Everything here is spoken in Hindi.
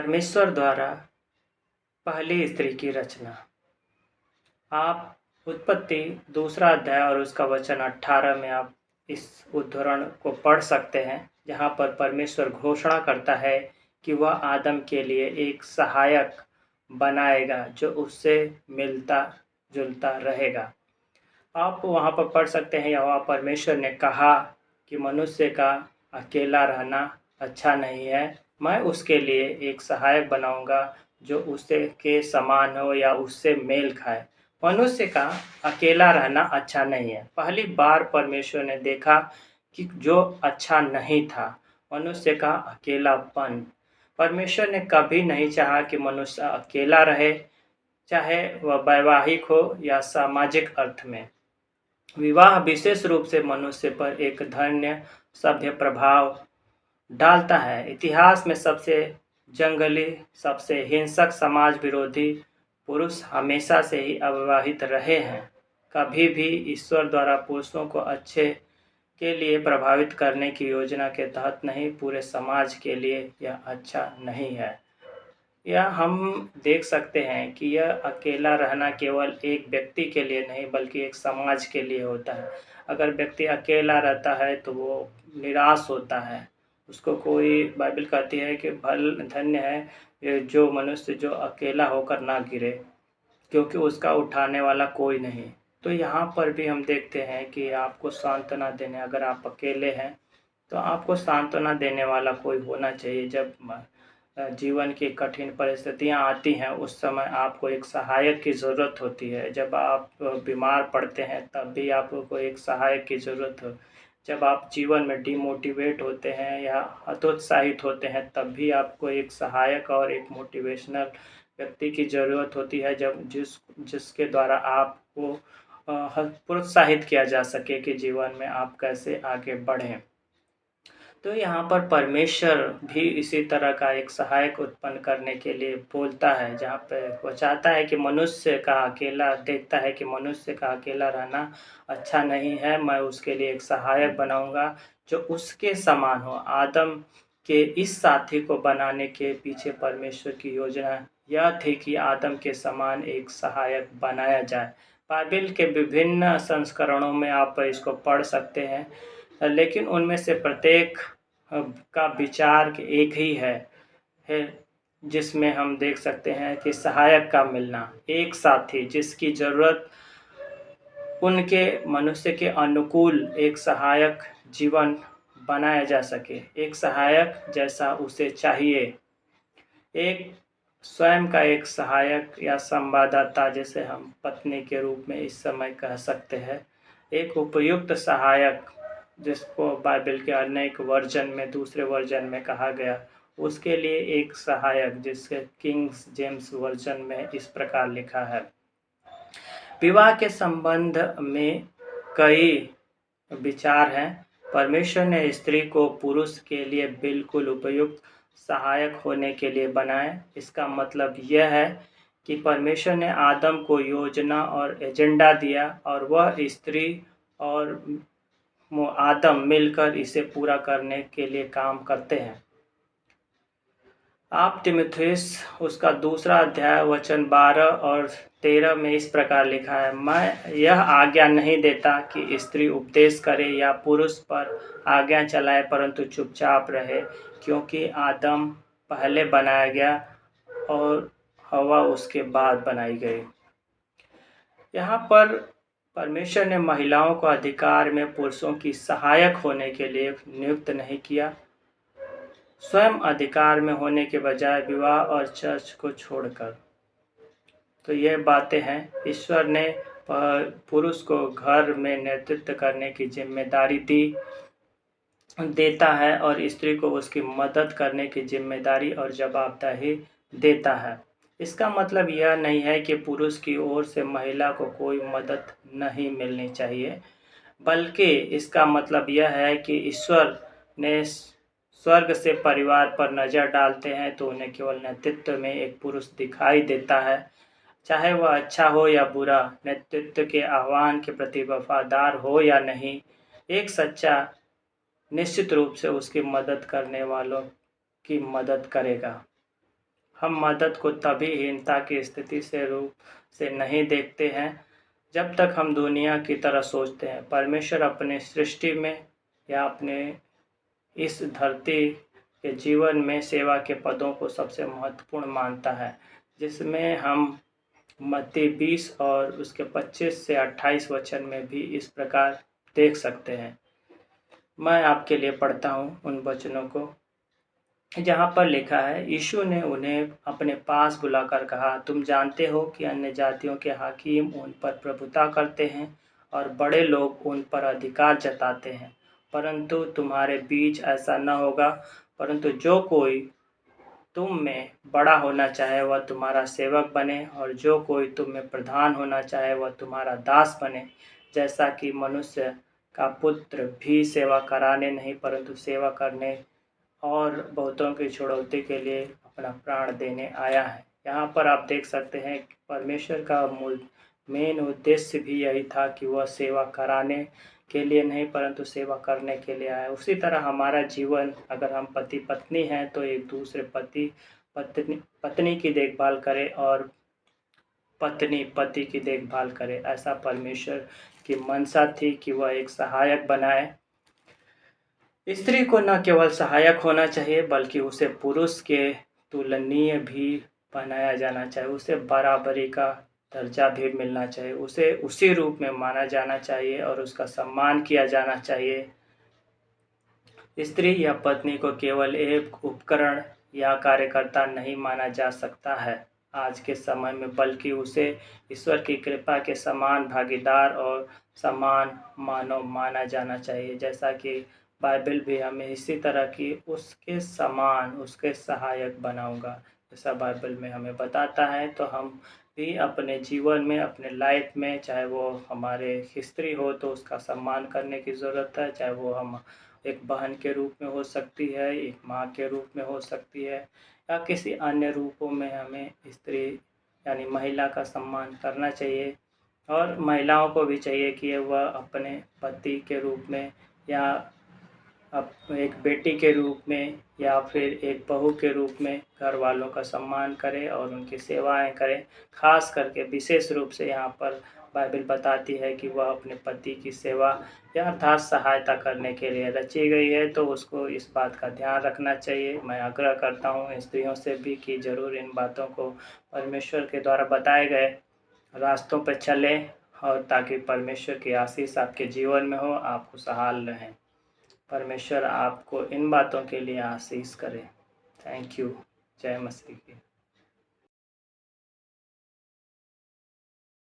परमेश्वर द्वारा पहली स्त्री की रचना। आप उत्पत्ति दूसरा अध्याय और उसका वचन 18 में आप इस उद्धरण को पढ़ सकते हैं, जहाँ पर परमेश्वर घोषणा करता है कि वह आदम के लिए एक सहायक बनाएगा जो उससे मिलता जुलता रहेगा। आप वहाँ पर पढ़ सकते हैं, यहोवा परमेश्वर ने कहा कि मनुष्य का अकेला रहना अच्छा नहीं है, मैं उसके लिए एक सहायक बनाऊंगा जो उससे के समान हो या उससे मेल खाए। मनुष्य का अकेला रहना अच्छा नहीं है। पहली बार परमेश्वर ने देखा कि जो अच्छा नहीं था मनुष्य का अकेलापन। परमेश्वर ने कभी नहीं चाहा कि मनुष्य अकेला रहे, चाहे वह वैवाहिक हो या सामाजिक अर्थ में। विवाह विशेष रूप से मनुष्य पर एक धन्य सभ्य प्रभाव डालता है। इतिहास में सबसे जंगली, सबसे हिंसक, समाज विरोधी पुरुष हमेशा से ही अविवाहित रहे हैं। कभी भी ईश्वर द्वारा पुरुषों को अच्छे के लिए प्रभावित करने की योजना के तहत नहीं, पूरे समाज के लिए यह अच्छा नहीं है। यह हम देख सकते हैं कि यह अकेला रहना केवल एक व्यक्ति के लिए नहीं बल्कि एक समाज के लिए होता है। अगर व्यक्ति अकेला रहता है तो वो निराश होता है। उसको कोई बाइबल कहती है कि धन्य है ये जो मनुष्य जो अकेला होकर ना गिरे, क्योंकि उसका उठाने वाला कोई नहीं। तो यहाँ पर भी हम देखते हैं कि आपको सांत्वना देने, अगर आप अकेले हैं तो आपको सांत्वना देने वाला कोई होना चाहिए। जब जीवन की कठिन परिस्थितियां आती हैं उस समय आपको एक सहायक की ज़रूरत होती है। जब आप बीमार पड़ते हैं तब भी आपको एक सहायक की ज़रूरत हो। जब आप जीवन में डिमोटिवेट होते हैं या हतोत्साहित होते हैं तब भी आपको एक सहायक और एक मोटिवेशनल व्यक्ति की ज़रूरत होती है, जब जिसके द्वारा आपको प्रोत्साहित किया जा सके कि जीवन में आप कैसे आगे बढ़ें। तो यहाँ पर परमेश्वर भी इसी तरह का एक सहायक उत्पन्न करने के लिए बोलता है, जहाँ पे वो चाहता है कि मनुष्य का अकेला देखता है कि मनुष्य का अकेला रहना अच्छा नहीं है, मैं उसके लिए एक सहायक बनाऊंगा जो उसके समान हो। आदम के इस साथी को बनाने के पीछे परमेश्वर की योजना यह थी कि आदम के समान एक सहायक बनाया जाए। बाइबल के विभिन्न संस्करणों में आप इसको पढ़ सकते हैं, लेकिन उनमें से प्रत्येक का विचार एक ही है जिसमें हम देख सकते हैं कि सहायक का मिलना, एक साथी जिसकी ज़रूरत उनके मनुष्य के अनुकूल एक सहायक जीवन बनाया जा सके, एक सहायक जैसा उसे चाहिए, एक स्वयं का एक सहायक या संवाददाता, जैसे हम पत्नी के रूप में इस समय कह सकते हैं, एक उपयुक्त सहायक जिसको बाइबल के अनेक वर्जन में, दूसरे वर्जन में कहा गया, उसके लिए एक सहायक, जिसके किंग्स जेम्स वर्जन में इस प्रकार लिखा है। विवाह के संबंध में कई विचार हैं। परमेश्वर ने स्त्री को पुरुष के लिए बिल्कुल उपयुक्त सहायक होने के लिए बनाए। इसका मतलब यह है कि परमेश्वर ने आदम को योजना और एजेंडा दिया और वह स्त्री और आदम मिलकर इसे पूरा करने के लिए काम करते हैं। आप तीमुथियुस उसका दूसरा अध्याय वचन 12 और 13 में इस प्रकार लिखा है, मैं यह आज्ञा नहीं देता कि स्त्री उपदेश करे या पुरुष पर आज्ञा चलाए, परंतु चुपचाप रहे, क्योंकि आदम पहले बनाया गया और हवा उसके बाद बनाई गई। यहाँ पर परमेश्वर ने महिलाओं को अधिकार में पुरुषों की सहायक होने के लिए नियुक्त नहीं किया। स्वयं अधिकार में होने के बजाय विवाह और चर्च को छोड़कर। तो ये बातें हैं। ईश्वर ने पुरुष को घर में नेतृत्व करने की जिम्मेदारी देता है और स्त्री को उसकी मदद करने की जिम्मेदारी और जवाबदेही देता है। इसका मतलब यह नहीं है कि पुरुष की ओर से महिला को कोई मदद नहीं मिलनी चाहिए, बल्कि इसका मतलब यह है कि ईश्वर ने स्वर्ग से परिवार पर नज़र डालते हैं तो उन्हें केवल नेतृत्व में एक पुरुष दिखाई देता है, चाहे वह अच्छा हो या बुरा, नेतृत्व के आह्वान के प्रति वफादार हो या नहीं। एक सच्चा निश्चित रूप से उसकी मदद करने वालों की मदद करेगा। हम मदद को तभी हीनता की स्थिति से रूप से नहीं देखते हैं जब तक हम दुनिया की तरह सोचते हैं। परमेश्वर अपने सृष्टि में या अपने इस धरती के जीवन में सेवा के पदों को सबसे महत्वपूर्ण मानता है, जिसमें हम मत्ती 20 और उसके 25 से 28 वचन में भी इस प्रकार देख सकते हैं। मैं आपके लिए पढ़ता हूँ उन वचनों को, जहाँ पर लिखा है, यीशु ने उन्हें अपने पास बुलाकर कहा, तुम जानते हो कि अन्य जातियों के हाकिम उन पर प्रभुता करते हैं और बड़े लोग उन पर अधिकार जताते हैं, परंतु तुम्हारे बीच ऐसा न होगा। परंतु जो कोई तुम में बड़ा होना चाहे वह तुम्हारा सेवक बने, और जो कोई तुम में प्रधान होना चाहे वह तुम्हारा दास बने, जैसा कि मनुष्य का पुत्र भी सेवा कराने नहीं परंतु सेवा करने और बहुतों की छुड़ौती के लिए अपना प्राण देने आया है। यहाँ पर आप देख सकते हैं कि परमेश्वर का मेन उद्देश्य भी यही था कि वह सेवा कराने के लिए नहीं परंतु सेवा करने के लिए आया। उसी तरह हमारा जीवन, अगर हम पति पत्नी हैं तो एक दूसरे पत्नी की देखभाल करें और पत्नी पति की देखभाल करे। ऐसा परमेश्वर की मंशा थी कि वह एक सहायक बनाए। स्त्री को न केवल सहायक होना चाहिए बल्कि उसे पुरुष के तुलनीय भी बनाया जाना चाहिए। उसे बराबरी का दर्जा भी मिलना चाहिए, उसे उसी रूप में माना जाना चाहिए और उसका सम्मान किया जाना चाहिए। स्त्री या पत्नी को केवल एक उपकरण या कार्यकर्ता नहीं माना जा सकता है आज के समय में, बल्कि उसे ईश्वर की कृपा के समान भागीदार और समान मानव माना जाना चाहिए। जैसा कि बाइबल भी हमें इसी तरह की उसके समान, उसके सहायक बनाऊंगा, जैसा बाइबल में हमें बताता है। तो हम भी अपने जीवन में, अपने लाइफ में, चाहे वो हमारे स्त्री हो तो उसका सम्मान करने की ज़रूरत है, चाहे वो हम एक बहन के रूप में हो सकती है, एक माँ के रूप में हो सकती है, या किसी अन्य रूपों में हमें स्त्री यानी महिला का सम्मान करना चाहिए। और महिलाओं को भी चाहिए कि वह अपने पति के रूप में या एक बेटी के रूप में या फिर एक बहू के रूप में घर वालों का सम्मान करें और उनकी सेवाएं करें। खास करके विशेष रूप से यहाँ पर बाइबल बताती है कि वह अपने पति की सेवा या अर्थात सहायता करने के लिए रची गई है, तो उसको इस बात का ध्यान रखना चाहिए। मैं आग्रह करता हूँ स्त्रियों से भी कि ज़रूर इन बातों को परमेश्वर के द्वारा बताए गए रास्तों पर चलें, और ताकि परमेश्वर की आशीष आपके जीवन में हो, आप खुशहाल रहें। परमेश्वर आपको इन बातों के लिए आशीष करे। Thank you. जय मसीह की।